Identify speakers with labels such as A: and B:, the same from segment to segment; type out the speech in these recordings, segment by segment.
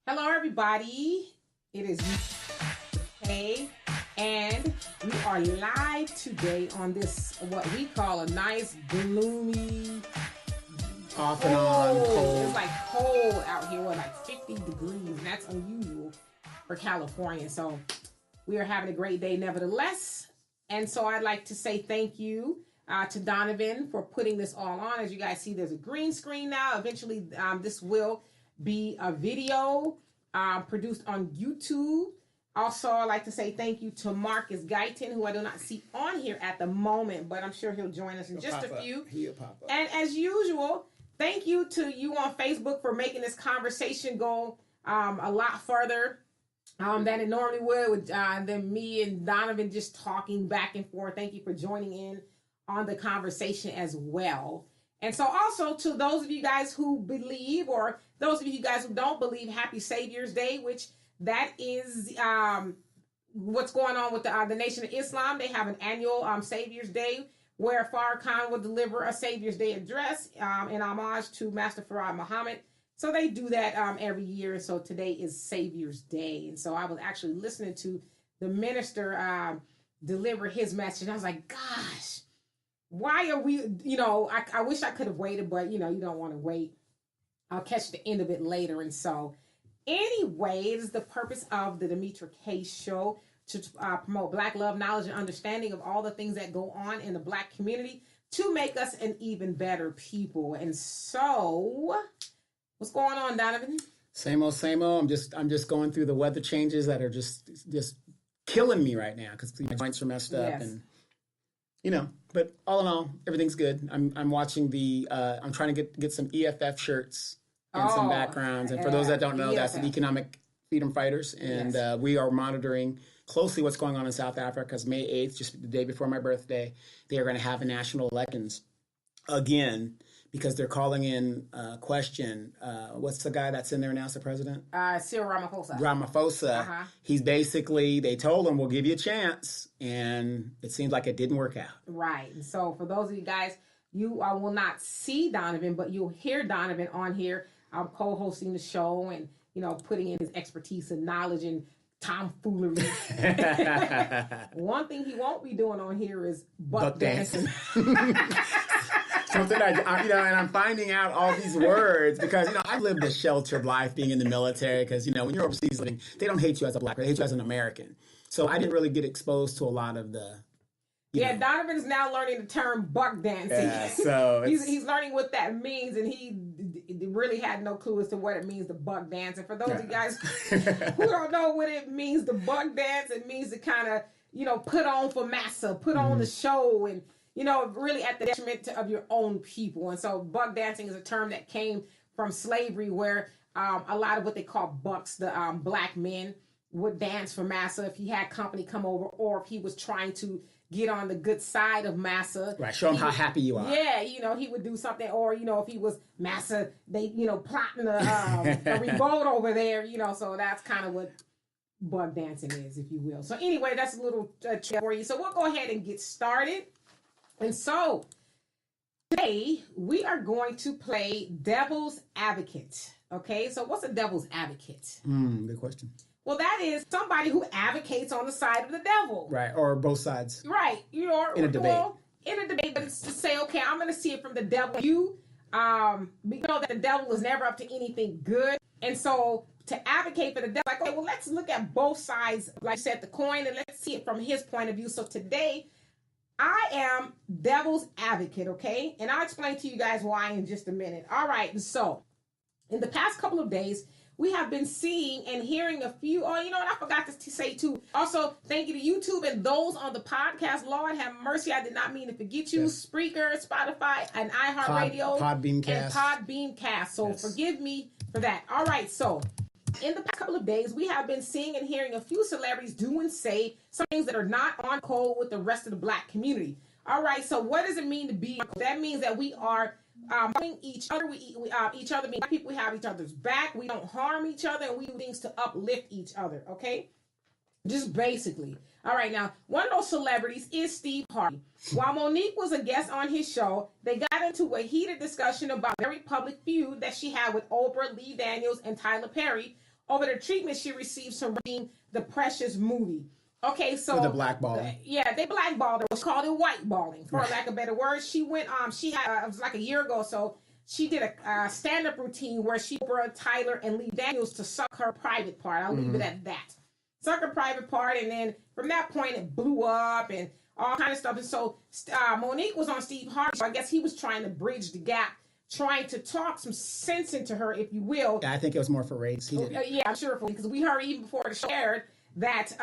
A: Hello, everybody. It is Kay, and we are live today on this what we call a nice gloomy,
B: Off and on cold.
A: It's like cold out here, like 50 degrees, and that's unusual for California. So we are having a great day, nevertheless. And so I'd like to say thank you to Donovan for putting this all on. As you guys see, there's a green screen now. Eventually, this will be a video produced on YouTube. Also, I'd like to say thank you to Marcus Guyton, who I do not see on here at the moment, but I'm sure he'll join us in just a few.
B: He'll pop up.
A: And as usual, thank you to you on Facebook for making this conversation go a lot further than it normally would, than me and Donovan just talking back and forth. Thank you for joining in on the conversation as well. And so also to those of you guys who believe, or those of you guys who don't believe, Happy Savior's Day, which that is what's going on with the Nation of Islam. They have an annual Savior's Day where Farrakhan will deliver a Savior's Day address in homage to Master Farad Muhammad. So they do that every year. So today is Savior's Day. And so I was actually listening to the minister deliver his message. And I was like, gosh, why are we, I wish I could have waited, but, you don't want to wait. I'll catch the end of it later. And so anyway, it is the purpose of the Demetra K Show to promote Black love, knowledge, and understanding of all the things that go on in the Black community to make us an even better people. And so, what's going on, Donovan?
B: Same old, same old. I'm just going through the weather changes that are just killing me right now because my joints are messed up,
A: Yes.
B: and But all in all, everything's good. I'm watching I'm trying to get some EFF shirts and some backgrounds. And for those that don't know, that's the Economic Freedom Fighters, and
A: Yes.
B: We are monitoring closely what's going on in South Africa because May 8th, just the day before my birthday, they are going to have national elections again. Because they're calling in question, what's the guy that's in there now as the president?
A: Cyril Ramaphosa.
B: Ramaphosa. He's basically, they told him, we'll give you a chance. And it seems like it didn't work out.
A: Right. And so for those of you guys, you will not see Donovan, but you'll hear Donovan on here. I'm co-hosting the show and, putting in his expertise and knowledge and tomfoolery. One thing he won't be doing on here is buck dancing.
B: Something and I'm finding out all these words because, I've lived a sheltered life being in the military because, when you're overseas living, they don't hate you as a Black, they hate you as an American. So I didn't really get exposed to a lot of the,
A: Donovan's now learning the term buck dancing.
B: Yeah, so
A: he's learning what that means, and he really had no clue as to what it means to buck dance. And for those of you guys who don't know what it means to buck dance, it means to kind of, put on for massa, put on the show, and really at the detriment of your own people. And so buck dancing is a term that came from slavery where a lot of what they call bucks, the Black men, would dance for massa if he had company come over or if he was trying to get on the good side of massa.
B: Right, show him how happy you are.
A: Yeah, he would do something. Or, if he was massa, they, plotting a revolt over there, so that's kind of what buck dancing is, if you will. So anyway, that's a little trick for you. So we'll go ahead and get started. And so today we are going to play Devil's Advocate. Okay, so what's a Devil's Advocate?
B: Good question.
A: Well, that is somebody who advocates on the side of the devil.
B: Right, or both sides.
A: Right,
B: in a debate.
A: Well, in a debate, but it's to say, okay, I'm going to see it from the devil. You know that the devil is never up to anything good, and so to advocate for the devil, like, okay, well, let's look at both sides, like I said, the coin, and let's see it from his point of view. So today, I am Devil's Advocate, okay? And I'll explain to you guys why in just a minute. All right, and so in the past couple of days, we have been seeing and hearing a few, and I forgot to say too. Also, thank you to YouTube and those on the podcast. Lord have mercy, I did not mean to forget you. Yes. Spreaker, Spotify, and iHeartRadio.
B: Podbeamcast.
A: And Podbeamcast. So forgive me for that. All right, so in the past couple of days, we have been seeing and hearing a few celebrities do and say some things that are not on code with the rest of the Black community. All right, so what does it mean to be on code? That means that we are helping each other. Each other means people, we have each other's back. We don't harm each other, and we do things to uplift each other, okay? Just basically. All right, now, one of those celebrities is Steve Harvey. While Monique was a guest on his show, they got into a heated discussion about a very public feud that she had with Oprah, Lee Daniels, and Tyler Perry over the treatment she received surrounding the Precious movie. Okay, so
B: the blackballing.
A: Yeah, they blackballed her. It was called it whiteballing, for lack of better words. She went she had it was like a year ago, so she did a stand-up routine where she brought Tyler and Lee Daniels to suck her private part. I'll leave it at that. Suck her private part, and then from that point it blew up and all kind of stuff. And so Monique was on Steve Harvey, so I guess he was trying to bridge the gap, trying to talk some sense into her, if you will.
B: Yeah, I think it was more for rates.
A: Yeah, I'm sure, because we heard even before the show aired that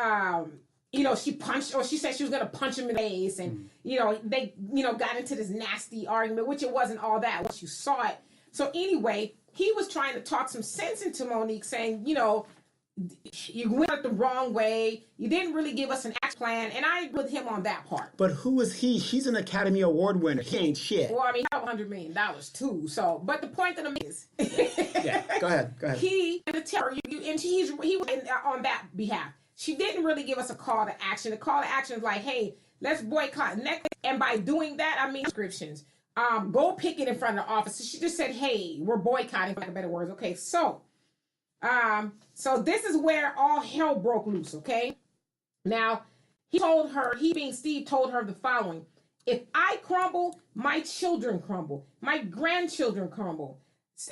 A: she punched, or she said she was going to punch him in the face, and they got into this nasty argument, which it wasn't all that once you saw it. So anyway, he was trying to talk some sense into Monique, saying, you went the wrong way. You didn't really give us an action plan, and I agree with him on that part.
B: But who is he? She's an Academy Award winner. He ain't shit.
A: Well, I mean, he has $100 million too. So, but the point of the is,
B: yeah, go ahead.
A: He and the terror, and he was on that behalf. She didn't really give us a call to action. The call to action is like, hey, let's boycott Netflix, and by doing that, I mean subscriptions. Go picket in front of the office. So she just said, hey, we're boycotting, for lack of better words. Okay, so this is where all hell broke loose, okay? Now, he being Steve, told her the following: if I crumble, my children crumble, my grandchildren crumble.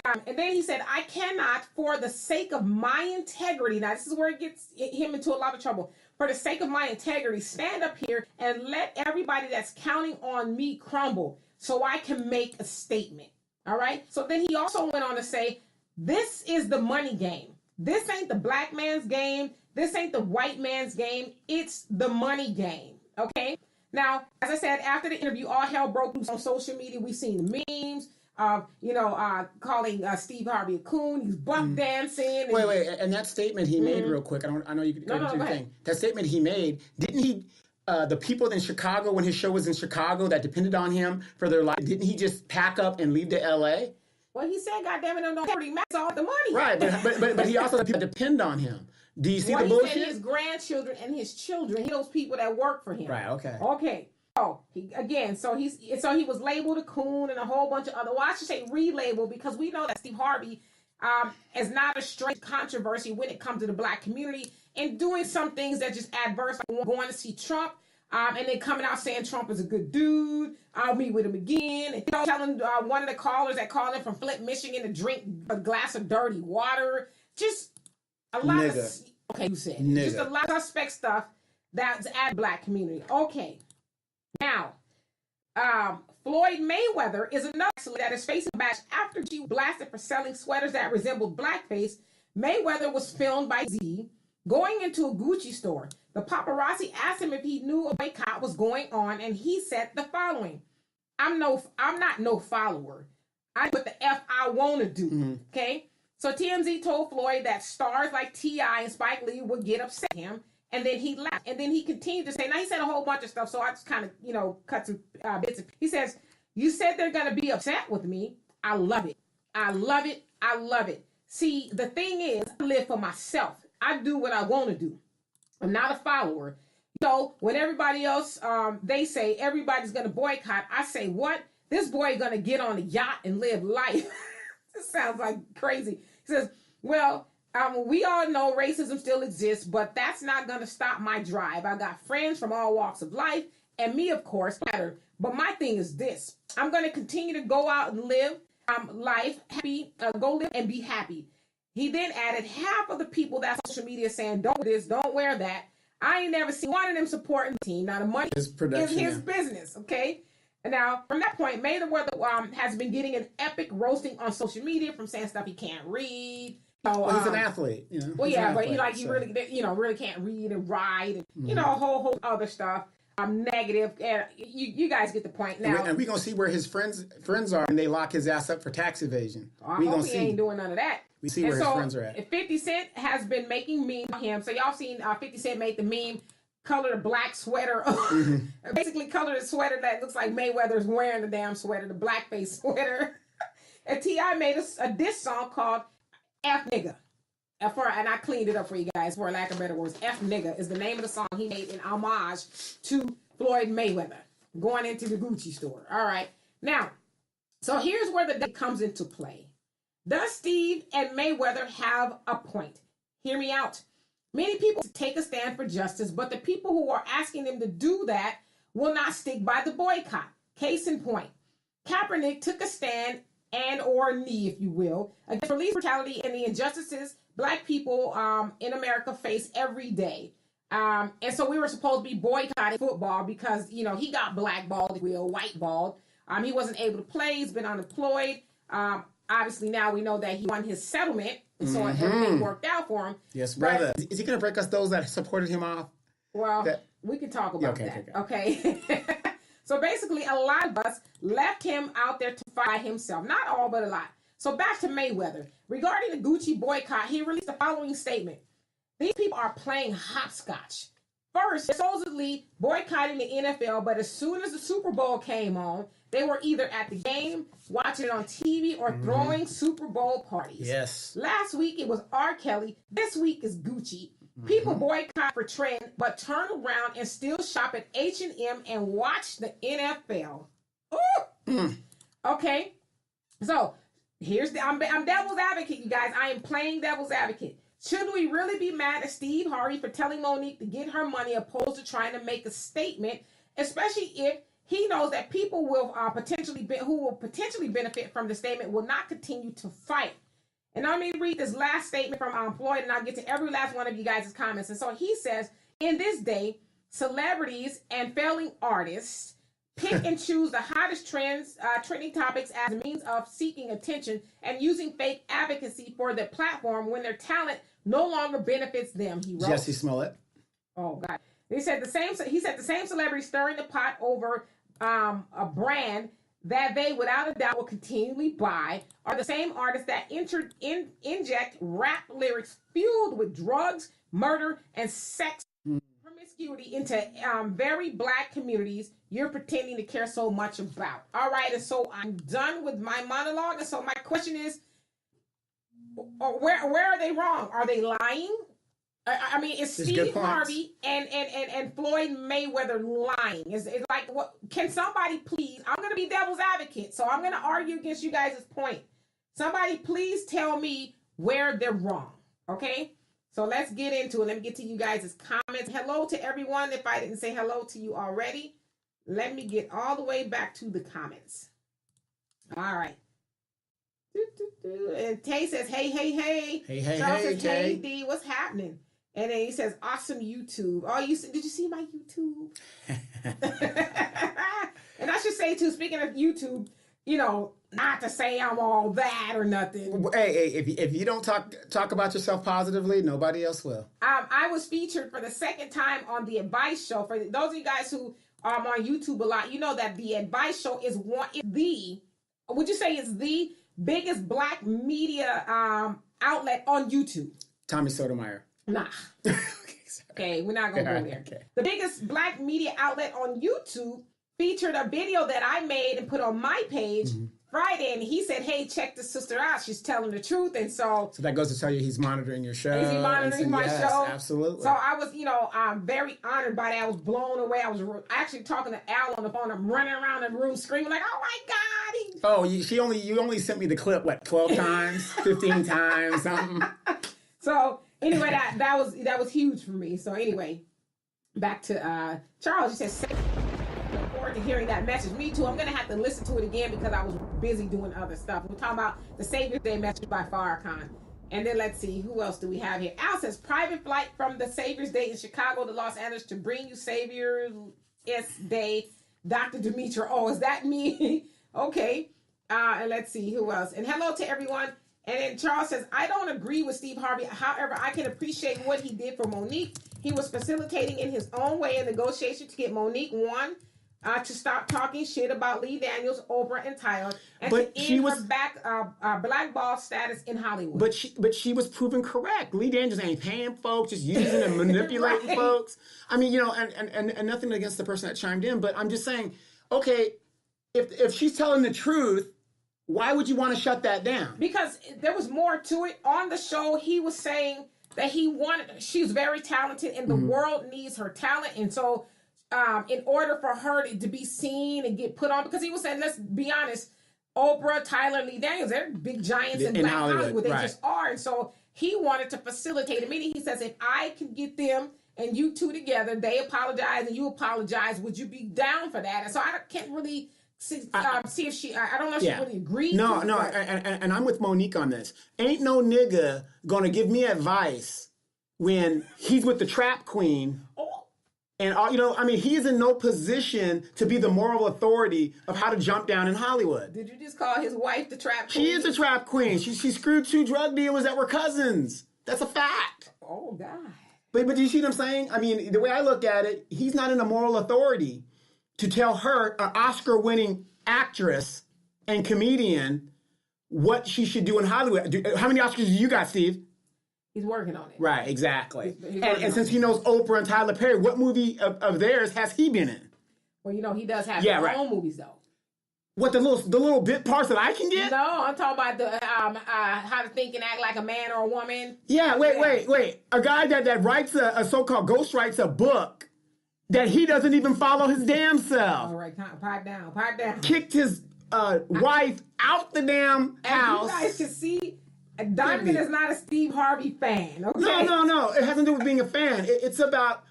A: And then he said, I cannot, for the sake of my integrity, now this is where it gets him into a lot of trouble, for the sake of my integrity, stand up here and let everybody that's counting on me crumble so I can make a statement. All right? So then he also went on to say, this is the money game. This ain't the black man's game. This ain't the white man's game. It's the money game. Okay? Now, as I said, after the interview, all hell broke loose on social media. We've seen the memes of, calling Steve Harvey a coon. He's buck dancing.
B: Wait. And that statement he made, real quick, I know you could go into the thing. That statement he made, didn't he, the people in Chicago, when his show was in Chicago that depended on him for their life, didn't he just pack up and leave to L.A.?
A: Well, he said, goddamn it, don't max all the money.
B: Right, but he also had people that depend on him. Do you see the bullshit?
A: He said his grandchildren and his children, those people that work for him.
B: Right, okay.
A: Okay. Oh, he was labeled a coon and a whole bunch of other, well, I should say relabeled, because we know that Steve Harvey is not a straight controversy when it comes to the black community, and doing some things that just adverse, like going to see Trump, and then coming out saying Trump is a good dude, I'll meet with him again, and telling one of the callers that called in from Flint, Michigan, to drink a glass of dirty water. Just a lot of, okay, you said, just a lot of suspect stuff that's at black community. Okay. Now, Floyd Mayweather is another that is facing bash after she was blasted for selling sweaters that resembled blackface. Mayweather was filmed by Z going into a Gucci store. The paparazzi asked him if he knew a boycott was going on, and he said the following: I'm not no follower. I do what the F I want to do. Mm-hmm. Okay? So TMZ told Floyd that stars like T.I. and Spike Lee would get upset at him. And then he laughed. And then he continued to say, now he said a whole bunch of stuff, so I just kind of, cut some bits. He says, you said they're going to be upset with me. I love it. I love it. I love it. See, the thing is, I live for myself. I do what I want to do. I'm not a follower. When everybody else, they say everybody's going to boycott, I say, what? This boy going to get on a yacht and live life. This sounds like crazy. He says, well, we all know racism still exists, but that's not going to stop my drive. I got friends from all walks of life, and me, of course, matter. But my thing is this: I'm going to continue to go out and live life happy, go live and be happy. He then added, half of the people that social media saying, don't do this, don't wear that. I ain't never seen one of them supporting the team. Now, the money is his business, okay? And now, from that point, Mayweather has been getting an epic roasting on social media from saying stuff he can't read.
B: Well, he's an athlete,
A: Well, yeah, but he really can't read and write, and a whole other stuff. Negative, and you guys get the point now.
B: And we're gonna see where his friends are, and they lock his ass up for tax evasion.
A: I hope he ain't doing none of that.
B: We see where his friends are at.
A: 50 Cent has been making memes of him. So y'all seen 50 Cent made the meme, colored a black sweater, basically colored a sweater that looks like Mayweather's wearing the damn sweater, the blackface sweater. And T.I. made a diss song called F Nigga. And I cleaned it up for you guys, for lack of better words. F Nigga is the name of the song he made in homage to Floyd Mayweather going into the Gucci store. All right. Now, so here's where the debate comes into play. Does Steve and Mayweather have a point? Hear me out. Many people take a stand for justice, but the people who are asking them to do that will not stick by the boycott. Case in point, Kaepernick took a stand and or knee, if you will, against police brutality and the injustices Black people in America face every day. And so we were supposed to be boycotting football because, you know, he got blackballed, if you will, whiteballed. He wasn't able to play. He's been unemployed. Obviously, now we know that he won his settlement, and so everything worked out for him.
B: Yes, brother. But, is he going to break us those that supported him off?
A: Well, we can talk about that. Okay. So basically, a lot of us left him out there to fight himself. Not all, but a lot. So back to Mayweather. Regarding the Gucci boycott, he released the following statement. These people are playing hopscotch. First, supposedly boycotting the NFL, but as soon as the Super Bowl came on, they were either at the game, watching it on TV, or throwing Super Bowl parties.
B: Yes.
A: Last week, it was R. Kelly. This week is Gucci. People boycott for trend, but turn around and still shop at H&M and watch the NFL. Okay. So, I'm devil's advocate, you guys. I am playing devil's advocate. Should we really be mad at Steve Harvey for telling Monique to get her money opposed to trying to make a statement, especially if he knows that people will who will potentially benefit from the statement will not continue to fight? And let me read this last statement from Floyd, and I'll get to every last one of you guys' comments. And so he says, in this day, celebrities and failing artists pick and choose the hottest trending topics as a means of seeking attention and using fake advocacy for their platform when their talent no longer benefits them, he wrote.
B: Jesse Smollett.
A: Oh, God. He said the same celebrity stirring the pot over a brand that they, without a doubt, will continually buy are the same artists that inject rap lyrics fueled with drugs, murder, and sex promiscuity into very Black communities you're pretending to care so much about. All right, and so I'm done with my monologue. And so my question is, where are they wrong? Are they lying? I mean, is Steve Harvey and Floyd Mayweather lying? Is like, what? Can somebody please? I'm going to be devil's advocate, so I'm going to argue against you guys' point. Somebody please tell me where they're wrong. Okay, so let's get into it. Let me get to you guys' comments. Hello to everyone. If I didn't say hello to you already, let me get all the way back to the comments. All right. And Tay says, hey. Charles says, hey, D, what's happening? And then he says, awesome YouTube. Oh, did you see my YouTube? And I should say, too, speaking of YouTube, you know, not to say I'm all that or nothing.
B: Hey, if you don't talk about yourself positively, nobody else will.
A: I was featured for the second time on The Advice Show. For those of you guys who are on YouTube a lot, you know that The Advice Show is would you say it's the biggest Black media outlet on YouTube?
B: Tommy Sotomayor.
A: Nah. Okay, we're not going to go there. Okay. The biggest Black media outlet on YouTube featured a video that I made and put on my page Friday, and he said, hey, check this sister out. She's telling the truth. And so
B: that goes to tell you he's monitoring your show.
A: Is he monitoring my show?
B: Absolutely.
A: So I was, very honored by that. I was blown away. I was actually talking to Al on the phone. I'm running around the room screaming like, oh, my God.
B: You only sent me the clip, 12 times, 15 times, something.
A: So anyway, that was huge for me. So anyway, back to Charles. He says, look forward to hearing that message. Me too. I'm going to have to listen to it again because I was busy doing other stuff. We're talking about the Savior's Day message by Farrakhan. And then let's see, who else do we have here? Al says, private flight from the Savior's Day in Chicago to Los Angeles to bring you Savior's Day, Dr. Demetra. Oh, is that me? Okay. And let's see, who else? And hello to everyone. And then Charles says, I don't agree with Steve Harvey. However, I can appreciate what he did for Monique. He was facilitating in his own way a negotiation to get Monique, one, to stop talking shit about Lee Daniels, Oprah, and Tyler, and to end her blackball status in Hollywood.
B: But she was proven correct. Lee Daniels ain't paying folks, just using and manipulating folks. I mean, and nothing against the person that chimed in, but I'm just saying, okay, if she's telling the truth, why would you want to shut that down?
A: Because there was more to it. On the show, he was saying that she's very talented and the world needs her talent. And so in order for her to be seen and get put on, because he was saying, let's be honest, Oprah, Tyler, Lee Daniels, they're big giants in Black Hollywood. They just are. And so he wanted to facilitate a meeting. He says, if I can get them and you two together, they apologize and you apologize, would you be down for that? And so I can't really see if she, I don't know if she really agreed.
B: No, and I'm with Monique on this. Ain't no nigga gonna give me advice when he's with the trap queen. And, he's in no position to be the moral authority of how to jump down in Hollywood.
A: Did you just call his wife the trap queen?
B: She is the trap queen. She screwed 2 drug dealers that were cousins. That's a fact.
A: Oh, God.
B: But do you see what I'm saying? I mean, the way I look at it, he's not in a moral authority to tell her, an Oscar-winning actress and comedian, what she should do in Hollywood. How many Oscars do you got, Steve?
A: He's working on it.
B: Right, exactly. And since he knows Oprah and Tyler Perry, what movie of theirs has he been in?
A: Well, he does have his own movies, though.
B: What, the little bit parts that I can get?
A: No, I'm talking about the how to think and act like a man or a woman.
B: Yeah, wait. A guy that writes a so-called ghostwrites a book that he doesn't even follow his damn self.
A: All right, pipe down.
B: Kicked his wife out the damn house.
A: You guys can see, Donovan is not a Steve Harvey fan. Okay?
B: No. It has to do with being a fan. It's about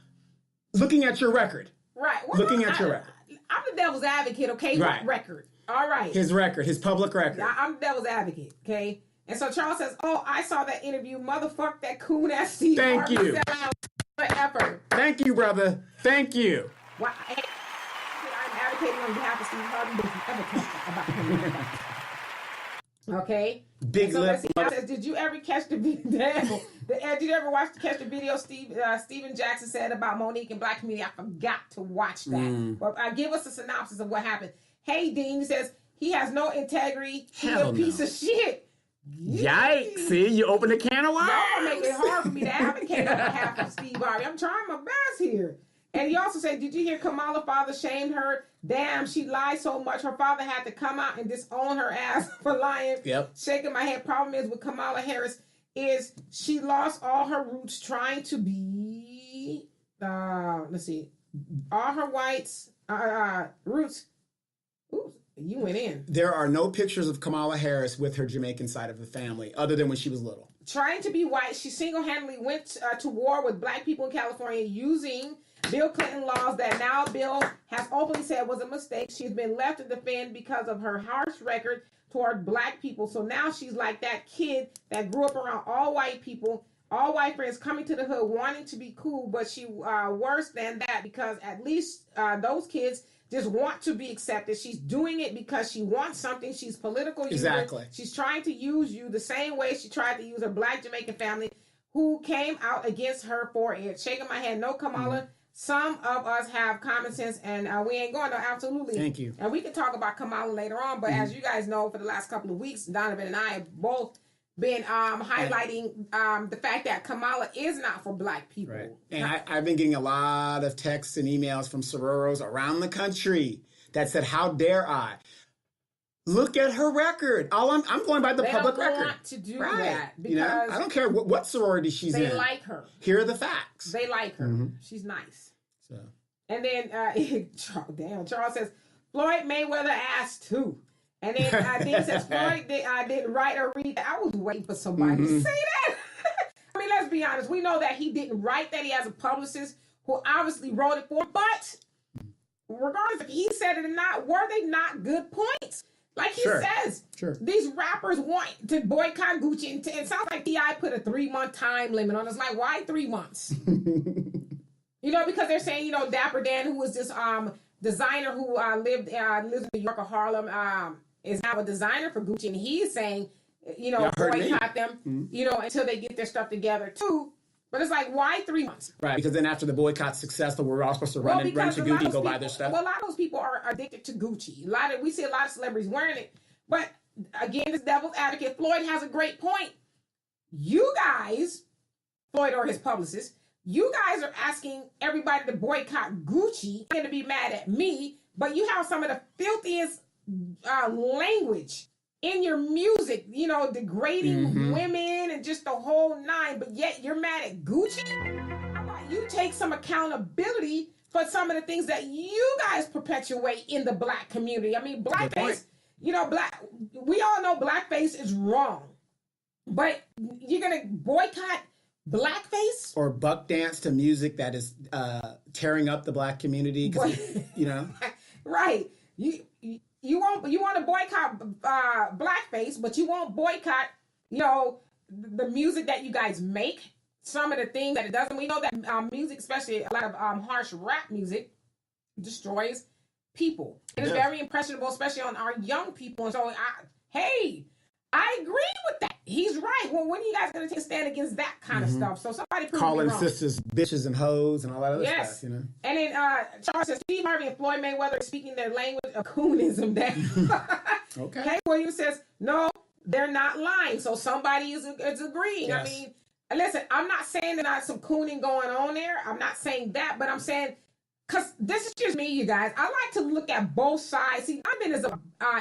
B: looking at your record.
A: Right. Well,
B: looking at your record.
A: I'm the devil's advocate, okay?
B: Right.
A: Record. All right.
B: His record, his public record.
A: I'm the devil's advocate, okay? And so Charles says, I saw that interview. Motherfuck that coon ass Steve Harvey.
B: Thank you.
A: Effort.
B: Thank you, brother. Thank you.
A: Well, I'm advocating on behalf of Steve Harvey, but you ever talk about him. Okay?
B: Big lip.
A: Says, did you ever catch the video? Did you ever catch the video Steven Jackson said about Monique and Black community? I forgot to watch that. But give us a synopsis of what happened. Hey, Dean says he has no integrity. He's a piece of shit.
B: Yikes. See, you opened a can of worms.
A: Y'all make it hard for me to advocate on behalf of Steve Harvey. I'm trying my best here. And he also said, did you hear Kamala's father shamed her? Damn, she lied so much. Her father had to come out and disown her ass for lying.
B: Yep.
A: Shaking my head. Problem is with Kamala Harris is she lost all her roots trying to be, let's see, all her whites, roots. Ooh, you went in.
B: There are no pictures of Kamala Harris with her Jamaican side of the family, other than when she was little.
A: Trying to be white, she single-handedly went to war with black people in California using Bill Clinton laws that now Bill has openly said was a mistake. She's been left to defend because of her harsh record toward black people. So now she's like that kid that grew up around all white people, all white friends coming to the hood wanting to be cool, but she worse than that because at least those kids just want to be accepted. She's doing it because she wants something. She's political.
B: Exactly.
A: She's trying to use you the same way she tried to use her black Jamaican family who came out against her for it. Shaking my head. No, Kamala. Mm-hmm. Some of us have common sense and we ain't going to. Absolutely.
B: Thank you.
A: And we can talk about Kamala later on. But as you guys know, for the last couple of weeks, Donovan and I have both been highlighting the fact that Kamala is not for black people.
B: Right. And I've been getting a lot of texts and emails from sororos around the country that said, how dare I? Look at her record. I'm going by the public record. They don't want
A: to do that because
B: I don't care what sorority she's in.
A: They like her.
B: Here are the facts.
A: They like her. Mm-hmm. She's nice.
B: So.
A: And then, Charles says, Floyd Mayweather asked too. And then Dean says, Floyd didn't write or read that. I was waiting for somebody to say that. I mean, let's be honest. We know that he didn't write that. He has a publicist who obviously wrote it for him. But regardless if he said it or not, were they not good points? Like he says, these rappers want to boycott Gucci. And it sounds like T.I. put a 3-month time limit on it. It's like, why 3 months? Because they're saying, Dapper Dan, who was this designer who lives in New York or Harlem, is now a designer for Gucci. And he's saying, boycott them, until they get their stuff together too. But it's like, why 3 months?
B: Right, because then after the boycott's successful, we're all supposed to run to Gucci and go buy their stuff.
A: Well, a lot of those people are addicted to Gucci. We see a lot of celebrities wearing it. But again, this devil's advocate, Floyd has a great point. You guys, Floyd or his publicist, you guys are asking everybody to boycott Gucci and to be mad at me, but you have some of the filthiest language in your music, degrading women and just the whole nine, but yet you're mad at Gucci? How about you take some accountability for some of the things that you guys perpetuate in the black community? I mean, blackface, you know, we all know blackface is wrong, but you're gonna boycott blackface
B: or buck dance to music that is tearing up the black community, because you know.
A: Right. You want to boycott blackface, but you won't boycott, you know, the music that you guys make. Some of the things that it doesn't. We know that music, especially a lot of harsh rap music, destroys people. It is very impressionable, especially on our young people. And so, I agree with that. He's right. Well, when are you guys going to take a stand against that kind of stuff? So somebody
B: calling sisters bitches and hoes and all that other stuff, you know.
A: And then Charles says Steve Harvey and Floyd Mayweather are speaking their language of coonism.
B: Okay.
A: Kay Williams says no, they're not lying. So somebody is agreeing. Yes. I mean, listen, I'm not saying there's not some cooning going on there. I'm not saying that, but I'm saying, because this is just me, you guys. I like to look at both sides. See, I'm in as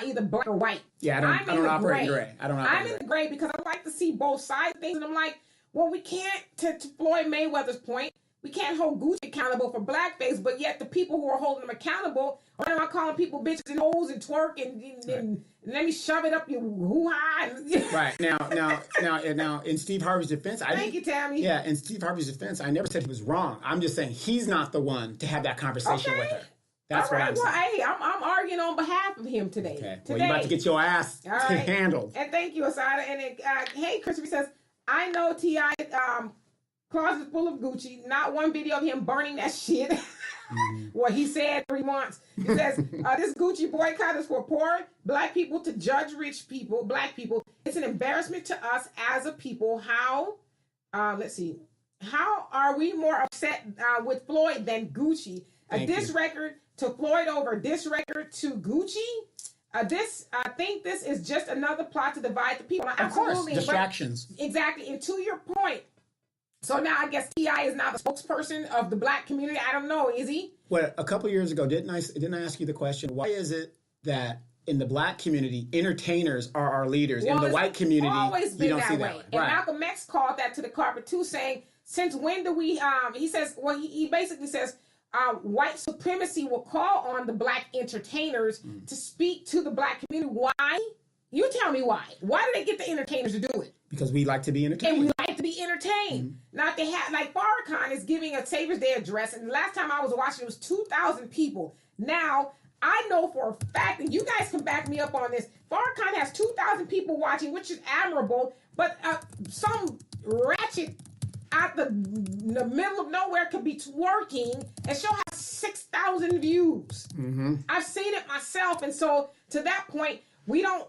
A: either black or white.
B: Yeah, I don't operate in gray.
A: I'm in the gray because I like to see both sides of things. And I'm like, well, we can't, to Floyd Mayweather's point, we can't hold Gucci accountable for blackface, but yet the people who are holding him accountable are not calling people bitches and hoes and twerk and let me shove it up your hoo-ha.
B: Right. Now, in Steve Harvey's defense,
A: Thank you, Tammy.
B: Yeah, in Steve Harvey's defense, I never said he was wrong. I'm just saying he's not the one to have that conversation with her. That's what I'm saying.
A: Hey, I'm arguing on behalf of him today.
B: Okay. Well, you're about to get your ass handled.
A: And thank you, Asada. And hey, Christopher says, I know T.I. closet full of Gucci. Not one video of him burning that shit. Well, he said 3 months. He says, this Gucci boycott is for poor black people to judge rich people, black people. It's an embarrassment to us as a people. How are we more upset with Floyd than Gucci? This record to Floyd over this record to Gucci? I think this is just another plot to divide the people.
B: Of course, distractions.
A: Exactly. And to your point, so now I guess T.I. is now the spokesperson of the black community. I don't know, is he?
B: Well, a couple of years ago, didn't I ask you the question, why is it that in the black community, entertainers are our leaders? In the white community, you don't see that way.
A: And Malcolm X called that to the carpet too, saying, since when do we, he says, well, he basically says, white supremacy will call on the black entertainers to speak to the black community. Why? You tell me why. Why do they get the entertainers to do it?
B: Because we like to be entertained.
A: And we like to be entertained. Now, they have, like, Farrakhan is giving a Savior's Day address, and the last time I was watching, it was 2,000 people. Now, I know for a fact, and you guys can back me up on this, Farrakhan has 2,000 people watching, which is admirable, but some ratchet out the middle of nowhere could be twerking and she'll have 6,000 views. I've seen it myself, and so to that point, we don't,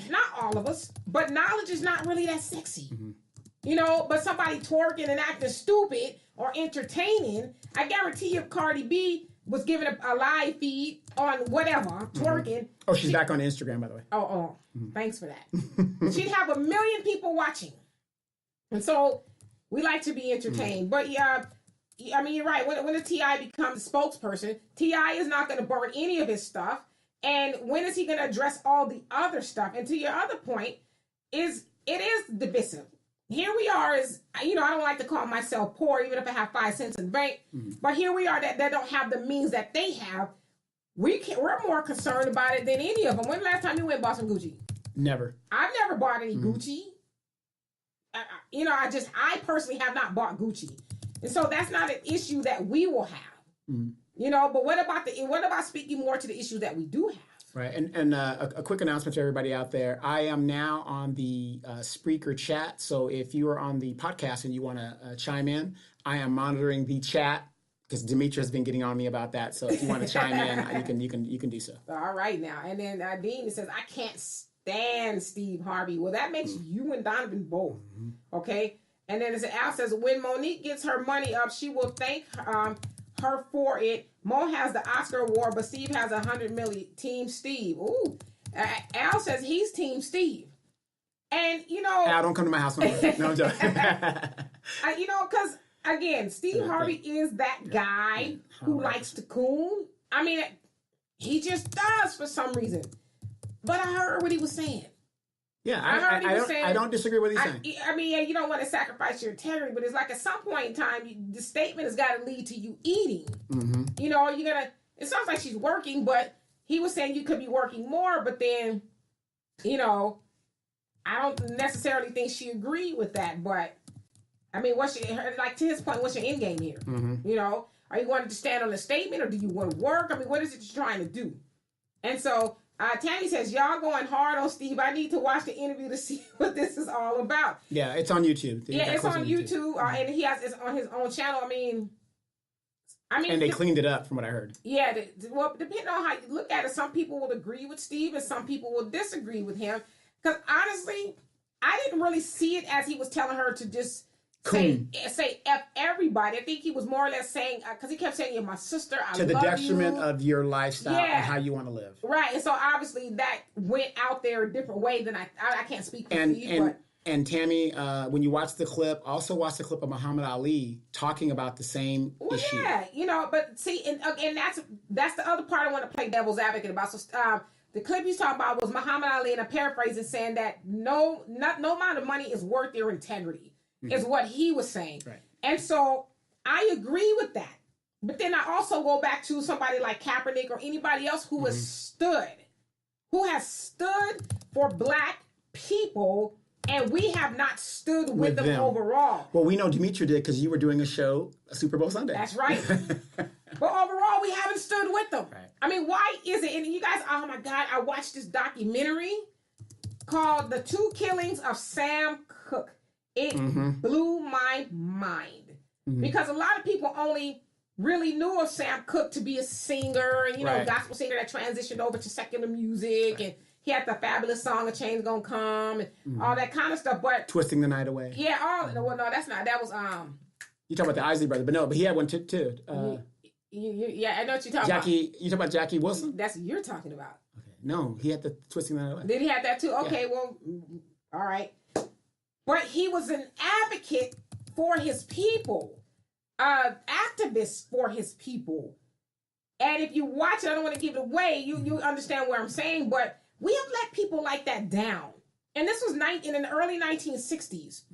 A: not all of us, but knowledge is not really that sexy. You know, but somebody twerking and acting stupid or entertaining, I guarantee if Cardi B was given a live feed on whatever, twerking.
B: Oh, she's back on Instagram, by the way.
A: Thanks for that. She'd have 1 million people watching. And so we like to be entertained. But yeah, I mean, you're right. When the T.I. becomes a spokesperson, T.I. is not going to burn any of his stuff. And when is he going to address all the other stuff? And to your other point, it is divisive. Here we are, I don't like to call myself poor, even if I have 5 cents in the bank. But here we are that don't have the means that they have. We're more concerned about it than any of them. When the last time you went and bought some Gucci?
B: Never.
A: I've never bought any Gucci. I personally have not bought Gucci. And so that's not an issue that we will have. But what about speaking more to the issues that we do have?
B: Right, and a quick announcement to everybody out there. I am now on the Spreaker chat, so if you are on the podcast and you want to chime in, I am monitoring the chat because Demetra has been getting on me about that. So if you want to chime in, you can do so.
A: All right now, and then Dean says, I can't stand Steve Harvey. Well, that makes you and Donovan both, okay? And then Al says, when Monique gets her money up, she will thank her for it. Mo has the Oscar award, but Steve has 100 million. Team Steve. Ooh. Al says he's Team Steve. And,
B: Al, don't come to my house. No, I'm joking.
A: Because, again, Steve Harvey is that guy who likes to coon. I mean, he just does for some reason. But I heard what he was saying.
B: Yeah, I don't disagree with what he's saying.
A: I mean, you don't want to sacrifice your integrity, but it's like at some point in time, the statement has got to lead to you eating. It sounds like she's working, but he was saying you could be working more, but then you know, I don't necessarily think she agreed with that, but I mean, like to his point, what's your end game here?
B: Mm-hmm.
A: You know, are you wanting to stand on a statement or do you want to work? I mean, what is it you're trying to do? And so Tammy says, y'all going hard on Steve. I need to watch the interview to see what this is all about.
B: Yeah, it's on YouTube.
A: Yeah, it's on YouTube, and he has it's on his own channel. I mean,
B: and they cleaned it up from what I heard.
A: Yeah, well, depending on how you look at it, some people will agree with Steve and some people will disagree with him. Because honestly, I didn't really see it as he was telling her to just say F everybody. I think he was more or less saying, because he kept saying, you're my sister, I love you. To the
B: detriment of your lifestyle and how you want to live.
A: Right, and so obviously that went out there a different way than I can't speak for Steve, but...
B: And Tammy, when you watch the clip, also watch the clip of Muhammad Ali talking about the same issue.
A: Yeah, you know, but see, and that's the other part I want to play devil's advocate about. So the clip he's talking about was Muhammad Ali, and I'm paraphrasing, saying that no amount of money is worth their integrity, is what he was saying. Right. And so I agree with that. But then I also go back to somebody like Kaepernick or anybody else who has stood for Black people. And we have not stood with them overall.
B: Well, we know Demetria did because you were doing a show, Super Bowl Sunday.
A: That's right. But overall, we haven't stood with them. Right. I mean, why is it? And you guys, oh my God, I watched this documentary called The Two Killings of Sam Cooke. It blew my mind. Because a lot of people only really knew of Sam Cooke to be a singer, you know, gospel singer that transitioned over to secular music and he had the fabulous song "A Change Gonna Come" and all that kind of stuff. But
B: Twisting the Night Away.
A: Yeah, well, no, that's not. That was
B: You talk about the Isley Brothers, but he had one too.
A: Yeah, I know what you're talking about.
B: You talk about Jackie Wilson?
A: That's what you're talking about.
B: Okay. No, he had the Twisting the Night Away.
A: Did he have that too? Okay, well, all right. But he was an advocate for his people, activist for his people. And if you watch it, I don't want to give it away. You understand what I'm saying, but we have let people like that down. And this was in the early 1960s.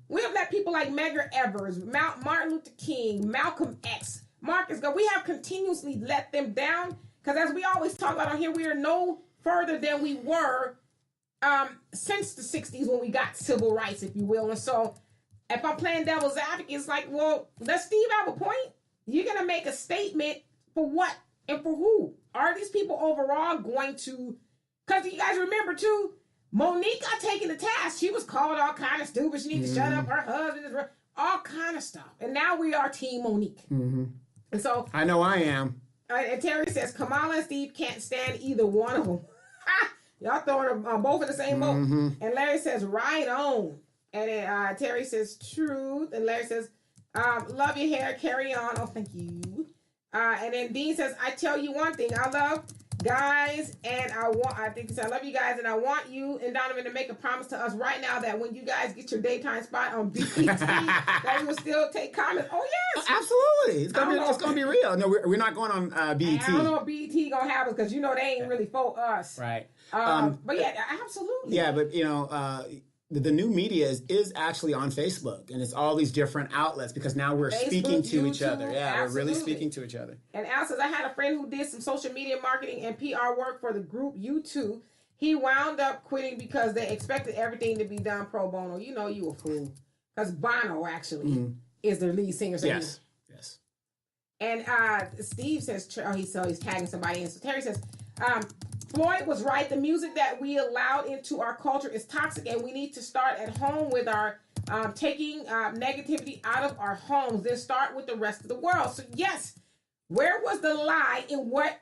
A: We have let people like Medgar Evers, Martin Luther King, Malcolm X, Marcus Garvey. We have continuously let them down because as we always talk about on here, we are no further than we were since the 60s when we got civil rights, if you will. And so if I'm playing devil's advocate, it's like, well, does Steve have a point? You're going to make a statement for what and for who? Are these people overall going to... Because you guys remember, too, Monique got taken to task. She was called all kind of stupid. She needs to shut up. Her husband is... All kind of stuff. And now we are Team Monique. And so...
B: I know I am.
A: And Terry says, Kamala and Steve can't stand either one of them. Y'all throwing them both in the same boat. And Larry says, right on. And then Terry says, truth. And Larry says, love your hair. Carry on. Oh, thank you. And then Dean says, I tell you one thing. I love... guys, and I think he said, I love you guys, and I want you and Donovan to make a promise to us right now that when you guys get your daytime spot on BET, that you will still take comments. Oh, yes.
B: Absolutely. It's gonna be real. No, we're not going on BET.
A: I don't know if BET gonna have us because, you know, they ain't really for us.
B: Right.
A: But yeah, absolutely.
B: Yeah, but, you know, the new media is actually on Facebook, and it's all these different outlets because now we're speaking to each other. Yeah, absolutely. We're really speaking to each other.
A: And Al says, I had a friend who did some social media marketing and PR work for the group U2. He wound up quitting because they expected everything to be done pro bono. You know, you a fool. Because Bono actually is the lead singer. So
B: yes.
A: And Steve says, he's tagging somebody in. So Terry says, Floyd was right. The music that we allowed into our culture is toxic, and we need to start at home with our taking negativity out of our homes, then start with the rest of the world. So yes, where was the lie in what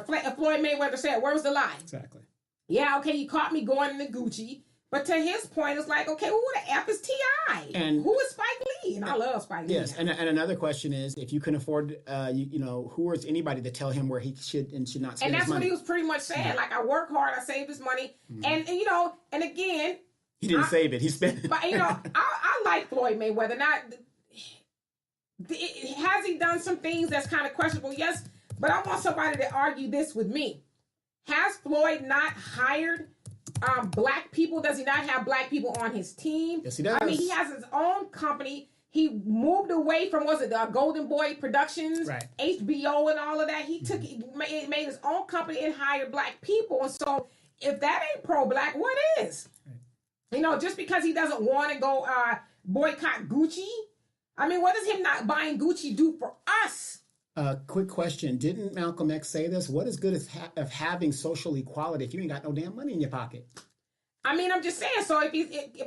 A: Floyd Mayweather said? Where was the lie?
B: Exactly.
A: Yeah, okay, you caught me going into Gucci. But to his point, it's like, okay, well, who the F is T.I.? And who is Spike Lee? And I love Spike Lee.
B: Yes, and another question is, if you can afford, you know, who is anybody to tell him where he should and should not spend
A: his money? And that's what
B: he
A: was pretty much saying. Like, I work hard, I save this money. And, you know, and again...
B: He didn't save it, he spent it.
A: But, you know, I like Floyd Mayweather. Has he done some things that's kind of questionable? Yes, but I want somebody to argue this with me. Has Floyd not hired... Black people? Does he not have Black people on his team?
B: Yes, he does.
A: I mean, he has his own company. He moved away from, Golden Boy Productions,
B: right.
A: HBO and all of that. He made his own company and hired Black people. And so if that ain't pro-black, what is? You know, just because he doesn't want to go boycott Gucci, I mean, what does him not buying Gucci do for us?
B: Quick question. Didn't Malcolm X say this? What is good of having social equality if you ain't got no damn money in your pocket?
A: I mean, I'm just saying. So if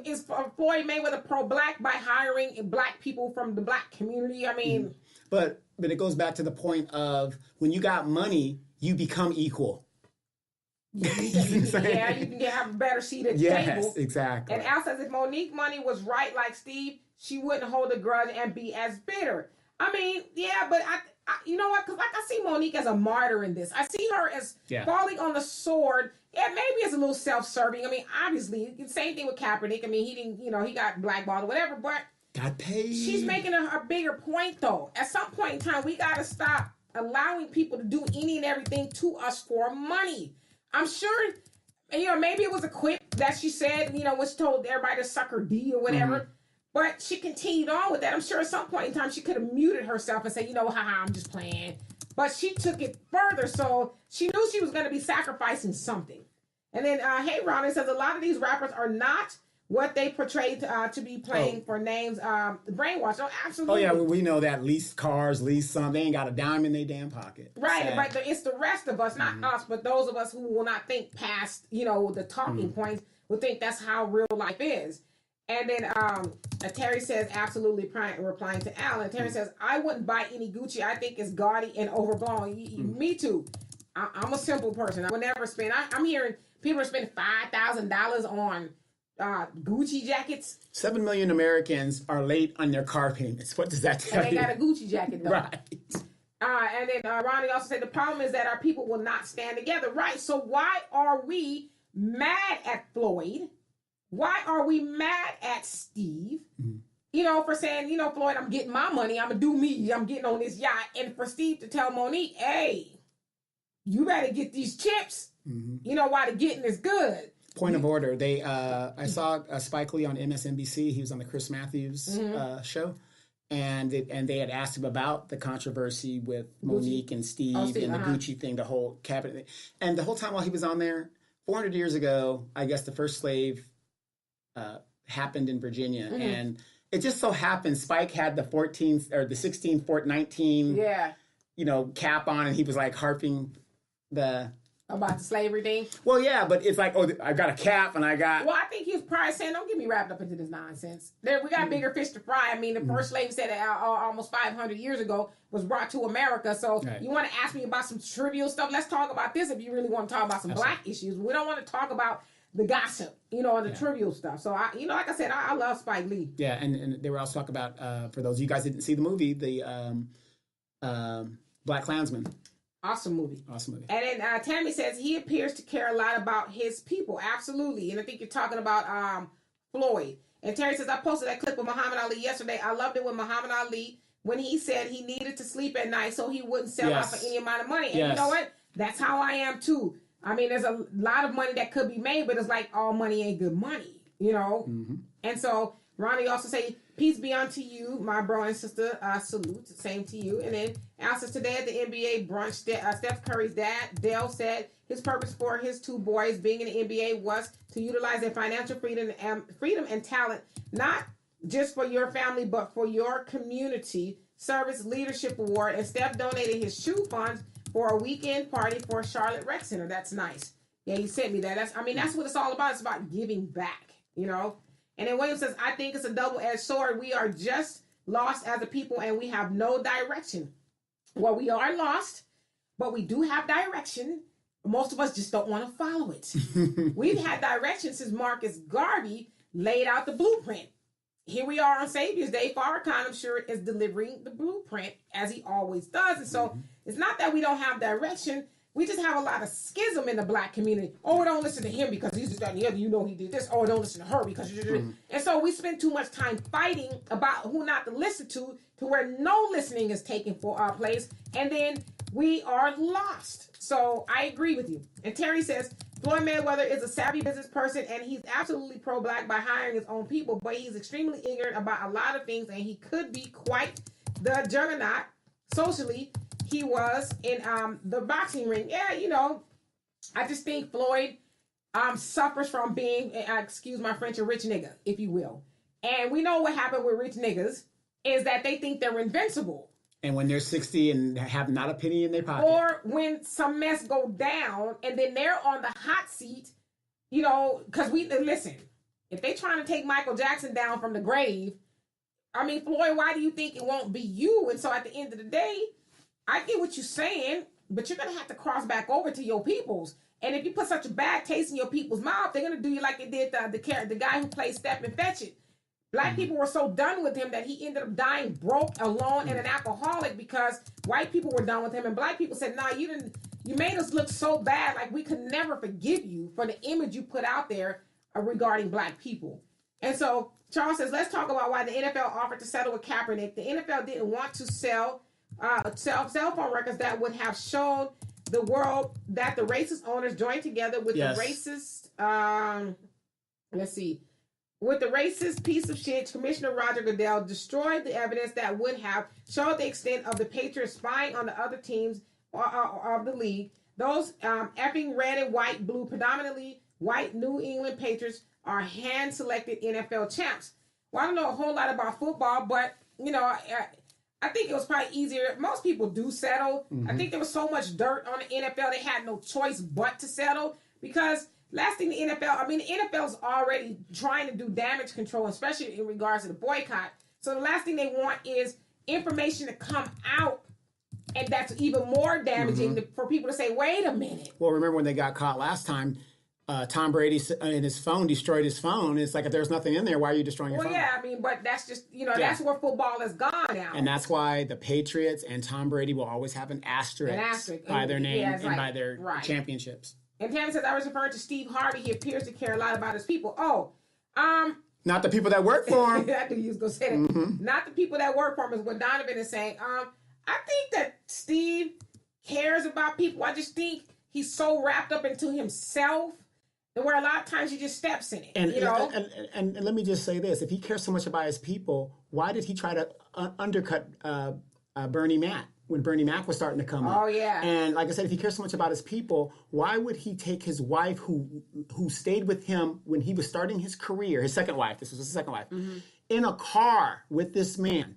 A: is Floyd Mayweather pro-black by hiring black people from the black community? I mean,
B: but it goes back to the point of when you got money, you become equal.
A: You can have a better seat at the table.
B: Yes, exactly.
A: And Al says if Monique Money was right like Steve, she wouldn't hold a grudge and be as bitter. I mean, yeah, but I you know what? Because like I see Monique as a martyr in this. I see her as falling on the sword. Yeah, maybe it's a little self-serving. I mean, obviously, same thing with Kaepernick. I mean, he didn't, he got blackballed or whatever, but
B: got paid.
A: She's making a bigger point, though. At some point in time, we got to stop allowing people to do any and everything to us for money. I'm sure, maybe it was a quip that she said, when she told everybody to suck her D or whatever. Mm-hmm. But she continued on with that. I'm sure at some point in time she could have muted herself and said, haha, I'm just playing. But she took it further, so she knew she was going to be sacrificing something. And then, hey, Ronnie says a lot of these rappers are not what they portrayed to be playing for names, brainwashed. Oh, absolutely.
B: Oh, yeah, we know that. Lease cars, lease some. They ain't got a dime in their damn pocket.
A: Right, but it's the rest of us, not us, but those of us who will not think past, the talking points, will think that's how real life is. And then Terry says, absolutely replying to Alan. Terry says, I wouldn't buy any Gucci. I think it's gaudy and overblown. Me too. I'm a simple person. I would never spend. I'm hearing people are spending $5,000 on Gucci jackets.
B: 7 million Americans are late on their car payments. What does that tell you?
A: And they got a Gucci jacket, though.
B: Right.
A: And then Ronnie also said the problem is that our people will not stand together. Right. So why are we mad at Floyd? Why are we mad at Steve? For saying, Floyd, I'm getting my money. I'm going to do me. I'm getting on this yacht. And for Steve to tell Monique, hey, you better get these chips. While the getting is good.
B: Point of order. I saw Spike Lee on MSNBC. He was on the Chris Matthews show. And they had asked him about the controversy with Monique and Steve and the Gucci thing, the whole cabinet. And the whole time while he was on there, 400 years ago, I guess the first slave happened in Virginia, and it just so happened Spike had the 14th or the 16 Fort 19 cap on, and he was like harping
A: about the slavery thing.
B: Well, yeah, but it's like, I got a cap and I got.
A: Well, I think he was probably saying, don't get me wrapped up into this nonsense. We got bigger fish to fry. I mean, the first slave said almost 500 years ago was brought to America. So you want to ask me about some trivial stuff? Let's talk about this if you really want to talk about some black issues. We don't want to talk about the gossip, and the trivial stuff. So, like I said, I love Spike Lee.
B: Yeah, and they were also talking about, for those of you guys that didn't see the movie, the Black Klansman.
A: Awesome movie.
B: And
A: then Tammy says he appears to care a lot about his people. Absolutely. And I think you're talking about Floyd. And Terry says, I posted that clip of Muhammad Ali yesterday. I loved it when Muhammad Ali, when he said he needed to sleep at night so he wouldn't sell out for any amount of money. And you know what? That's how I am too. I mean, there's a lot of money that could be made, but it's like all money ain't good money, And so Ronnie also say, peace be unto you, my bro and sister. Salute. Same to you. And then Al says, today at the NBA brunch, Steph Curry's dad, Dale, said his purpose for his two boys being in the NBA was to utilize their financial freedom and talent, not just for your family, but for your community. Service Leadership Award. And Steph donated his shoe funds for a weekend party for Charlotte Rec Center. That's nice. Yeah, he sent me that. That's what it's all about. It's about giving back, And then William says, I think it's a double-edged sword. We are just lost as a people and we have no direction. Well, we are lost, but we do have direction. Most of us just don't want to follow it. We've had direction since Marcus Garvey laid out the blueprint. Here we are on Savior's Day. Farrakhan, I'm sure, is delivering the blueprint as he always does. And so it's not that we don't have direction. We just have a lot of schism in the black community. Oh, don't listen to him because he's just that and the other. He did this. Oh, don't listen to her because And so we spend too much time fighting about who not to listen to where no listening is taking for our place. And then we are lost. So I agree with you. And Terry says, Floyd Mayweather is a savvy business person and he's absolutely pro-black by hiring his own people, but he's extremely ignorant about a lot of things and he could be quite the juggernaut socially he was in the boxing ring. Yeah, I just think Floyd suffers from being, excuse my French, a rich nigga, if you will. And we know what happened with rich niggas is that they think they're invincible.
B: And when they're 60 and have not a penny in their pocket.
A: Or when some mess go down and then they're on the hot seat, you know, because listen, if they trying to take Michael Jackson down from the grave, I mean, Floyd, why do you think it won't be you? And so at the end of the day, I get what you're saying, but you're going to have to cross back over to your peoples. And if you put such a bad taste in your people's mouth, they're going to do you like they did the guy who played Step and Fetch It. Black people were so done with him that he ended up dying broke, alone, and an alcoholic because white people were done with him. And black people said, nah, you made us look so bad, like we could never forgive you for the image you put out there regarding black people. And so Charles says, let's talk about why the NFL offered to settle with Kaepernick. The NFL didn't want to sell cell phone records that would have shown the world that the racist owners joined together with the racist, with the racist piece of shit, Commissioner Roger Goodell destroyed the evidence that would have showed the extent of the Patriots spying on the other teams of the league. Those effing red and white, blue, predominantly white New England Patriots are hand-selected NFL champs. Well, I don't know a whole lot about football, but, you know, I think it was probably easier. Most people do settle. I think there was so much dirt on the NFL, they had no choice but to settle because last thing the NFL's already trying to do damage control, especially in regards to the boycott. So the last thing they want is information to come out, and that's even more damaging for people to say, wait a minute.
B: Well, remember when they got caught last time, Tom Brady in his phone destroyed his phone. It's like, if there's nothing in there, why are you destroying your phone?
A: Well, yeah, I mean, but that's just, that's where football has gone now.
B: And that's why the Patriots and Tom Brady will always have an asterisk by their name and by their championships.
A: And Tammy says, I was referring to Steve Harvey. He appears to care a lot about his people.
B: Not the people that work for him.
A: I knew you was going to say that. Not the people that work for him is what Donovan is saying. I think that Steve cares about people. I just think he's so wrapped up into himself that where a lot of times he just steps in it.
B: And let me just say this. If he cares so much about his people, why did he try to undercut Bernie Mac? When Bernie Mac was starting to come up.
A: Oh, yeah.
B: And like I said, if he cares so much about his people, why would he take his wife who stayed with him when he was starting his career, his second wife, this was his second wife, in a car with this man,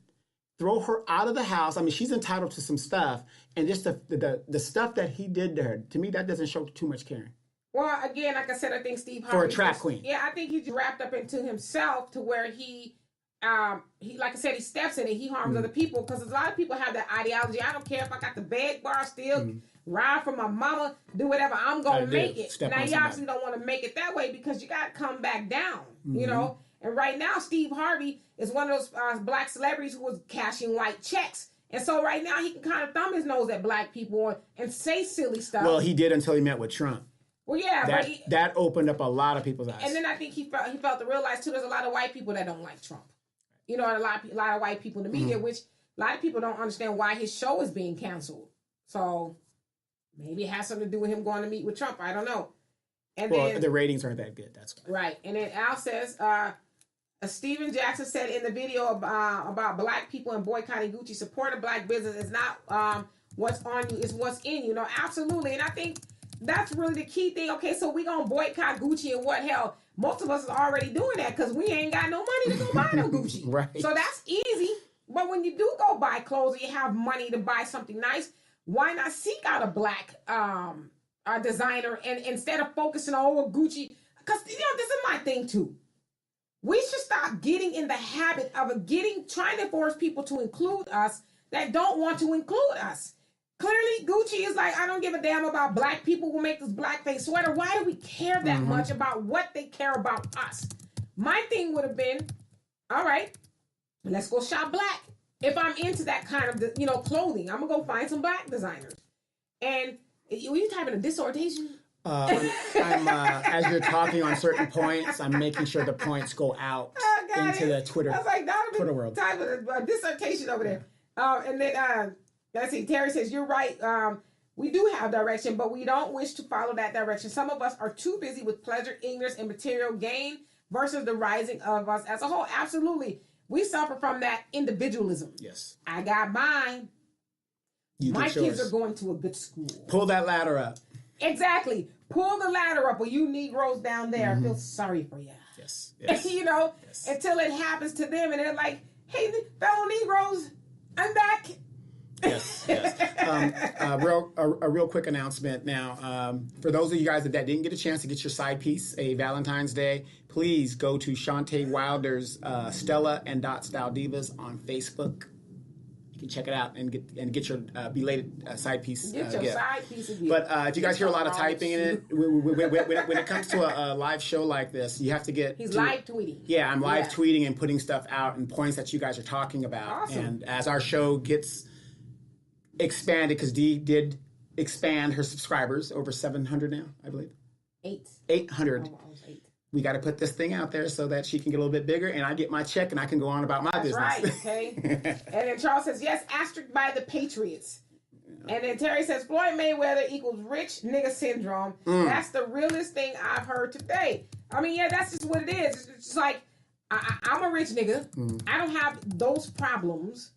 B: throw her out of the house? I mean, she's entitled to some stuff. And just the stuff that he did to her, to me, that doesn't show too much caring.
A: Well, again, like I said, I think Steve Harvey...
B: For a trap queen.
A: Yeah, I think he's wrapped up into himself to where he like I said, he steps in it. He harms other people because a lot of people have that ideology. I don't care if I got the bed bar still, ride for my mama, do whatever. I'm going to make it. Now, you obviously don't want to make it that way because you got to come back down, you know? And right now, Steve Harvey is one of those black celebrities who was cashing white checks. And so right now, he can kind of thumb his nose at black people and say silly stuff.
B: Well, he did until he met with Trump.
A: Well, yeah.
B: That opened up a lot of people's eyes.
A: And then I think he felt to realize, too, there's a lot of white people that don't like Trump. You know, and a lot of white people in the media, which a lot of people don't understand why his show is being canceled. So maybe it has something to do with him going to meet with Trump. I don't know. And then,
B: the ratings aren't that good. That's why.
A: Right. And then Al says, Steven Jackson said in the video about black people and boycotting Gucci, support a black business is not what's on you, it's what's in you. No, absolutely. And I think that's really the key thing. Okay, so we going to boycott Gucci and what hell? Most of us are already doing that because we ain't got no money to go buy no Gucci.
B: Right.
A: So that's easy. But when you do go buy clothes and you have money to buy something nice, why not seek out a black designer and instead of focusing on Gucci? Because, this is my thing too. We should stop getting in the habit of trying to force people to include us that don't want to include us. Clearly, Gucci is like, I don't give a damn about black people who make this blackface sweater. Why do we care that much about what they care about us? My thing would have been, all right, let's go shop black. If I'm into that kind of, clothing, I'm going to go find some black designers. And were you typing a dissertation?
B: As you're talking on certain points, I'm making sure the points go out into the Twitter.
A: I was like,
B: Twitter world.
A: Typing a dissertation over there. And then, let's see, Terry says, you're right. We do have direction, but we don't wish to follow that direction. Some of us are too busy with pleasure, ignorance, and material gain versus the rising of us as a whole. Absolutely. We suffer from that individualism.
B: Yes.
A: I got mine. My kids are going to a good school.
B: Pull that ladder up.
A: Exactly. pull the ladder up, or you Negroes down there, I feel sorry for you.
B: Yes. Yes.
A: You know,
B: Yes.
A: until it happens to them, and they're like, hey, fellow Negroes, I'm back.
B: Yes, yes. A real quick announcement now. For those of you guys that didn't get a chance to get your side piece, a Valentine's Day, please go to Shantae Wilder's Stella and Style Divas on Facebook. You can check it out and get your belated side piece.
A: Get your
B: gift.
A: side piece of gift.
B: But if you guys hear a lot of typing in it, when it comes to a live show like this, you have to get.
A: He's live tweeting.
B: Yeah, I'm live tweeting and putting stuff out and points that you guys are talking about.
A: Awesome.
B: And as our show gets expanded, because Dee did expand her subscribers, over 700 now, I believe. 800.
A: Oh, I was 8.
B: We got to put this thing out there so that she can get a little bit bigger, and I get my check, and I can go on about my business.
A: Right, okay. And then Charles says, yes, asterisk by the Patriots. And then Terry says, Floyd Mayweather equals rich nigga syndrome. That's the realest thing I've heard today. I mean, yeah, that's just what it is. It's just like, I'm a rich nigga. I don't have those problems.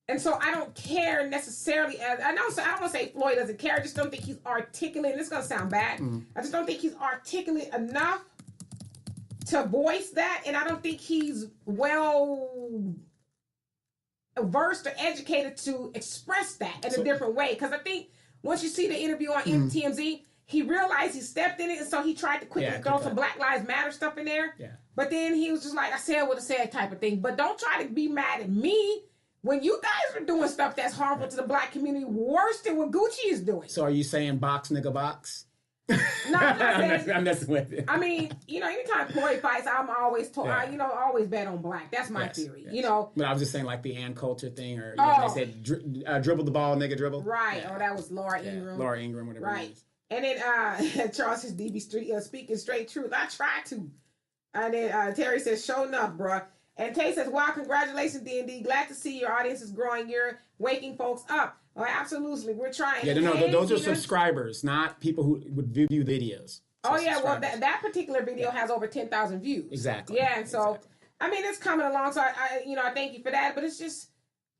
A: And so I don't care necessarily. I don't want to say Floyd doesn't care. I just don't think he's articulate. And this is going to sound bad. I just don't think he's articulate enough to voice that. And I don't think he's well versed or educated to express that in a different way. Because I think once you see the interview on TMZ, he realized he stepped in it. And so he tried to quickly throw some Black Lives Matter stuff in there.
B: Yeah.
A: But then he was just like, I said what I said type of thing. But don't try to be mad at me when you guys are doing stuff that's harmful to the Black community, worse than what Gucci is doing.
B: So are you saying box, nigga, box?
A: No, I'm not saying,
B: I'm messing with it.
A: I mean, anytime Floyd fights, I'm always told, always bet on black. That's my theory,
B: But I was just saying like the Ann Coulter thing, or they said dribble the ball, nigga, dribble.
A: Right. Yeah. Oh, that was Laura Ingraham.
B: Laura Ingraham, whatever it is.
A: And then Charles says, DB speaking straight truth. I try to. And then Terry says, show enough, bruh. And Tay says, wow, congratulations, D&D. Glad to see your audience is growing. You're waking folks up. Oh, absolutely. We're trying.
B: Yeah, no, those are subscribers, not people who would view videos. So
A: oh, yeah. Well, that particular video has over 10,000 views.
B: Exactly.
A: Yeah, and so, I mean, it's coming along. So, I thank you for that. But it's just,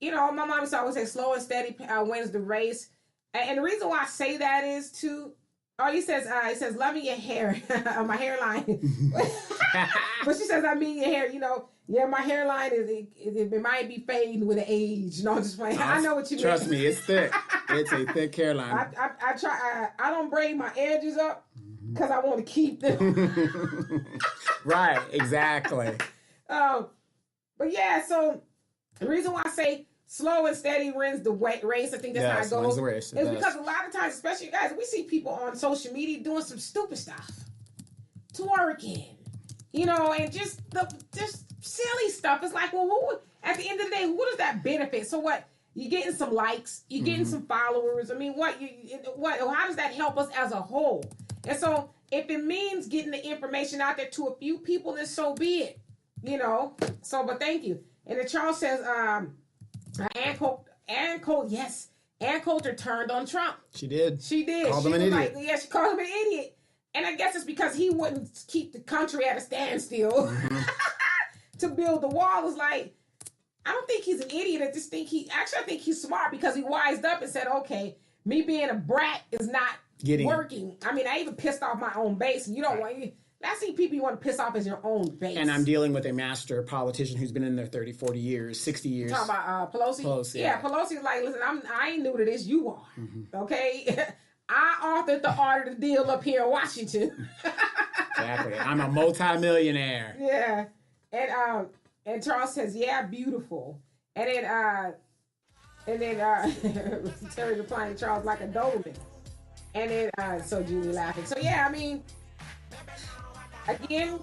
A: my mom used to always say slow and steady wins the race. And the reason why I say that is to... Oh, he says, loving your hair, my hairline. But she says, I mean your hair, yeah, my hairline it might be fading with the age. No, I'm just playing. I know what you mean.
B: Trust me, it's thick. It's a thick hairline.
A: I don't braid my edges up because I want to keep them.
B: Right, exactly.
A: But yeah, so the reason why I say slow and steady wins the race. I think that's how it goes.
B: Wins the race.
A: It's because a lot of times, especially you guys, we see people on social media doing some stupid stuff, twerking, and just silly stuff. It's like, well, at the end of the day, who does that benefit? So what? You're getting some likes, you're getting some followers. I mean, what? How does that help us as a whole? And so, if it means getting the information out there to a few people, then so be it. So, but thank you. And then Charles says, Ann Coulter turned on Trump.
B: She did.
A: Called
B: him an idiot.
A: She called him an idiot. And I guess it's because he wouldn't keep the country at a standstill to build the wall. It's like, I don't think he's an idiot. I think he's smart because he wised up and said, okay, me being a brat is not working. I mean, I even pissed off my own base. And you don't want... That's the people you want to piss off as your own base.
B: And I'm dealing with a master politician who's been in there 30, 40 years, 60 years.
A: Talking about Pelosi?
B: Pelosi,
A: yeah. Pelosi's like, listen, I ain't new to this. You are. Okay? I authored the art of the deal up here in Washington.
B: Exactly. I'm a multi-millionaire.
A: Yeah. And Charles says, yeah, beautiful. And then Terry replying to Charles like a Doberman. And then so Julie laughing. So yeah, I mean, again,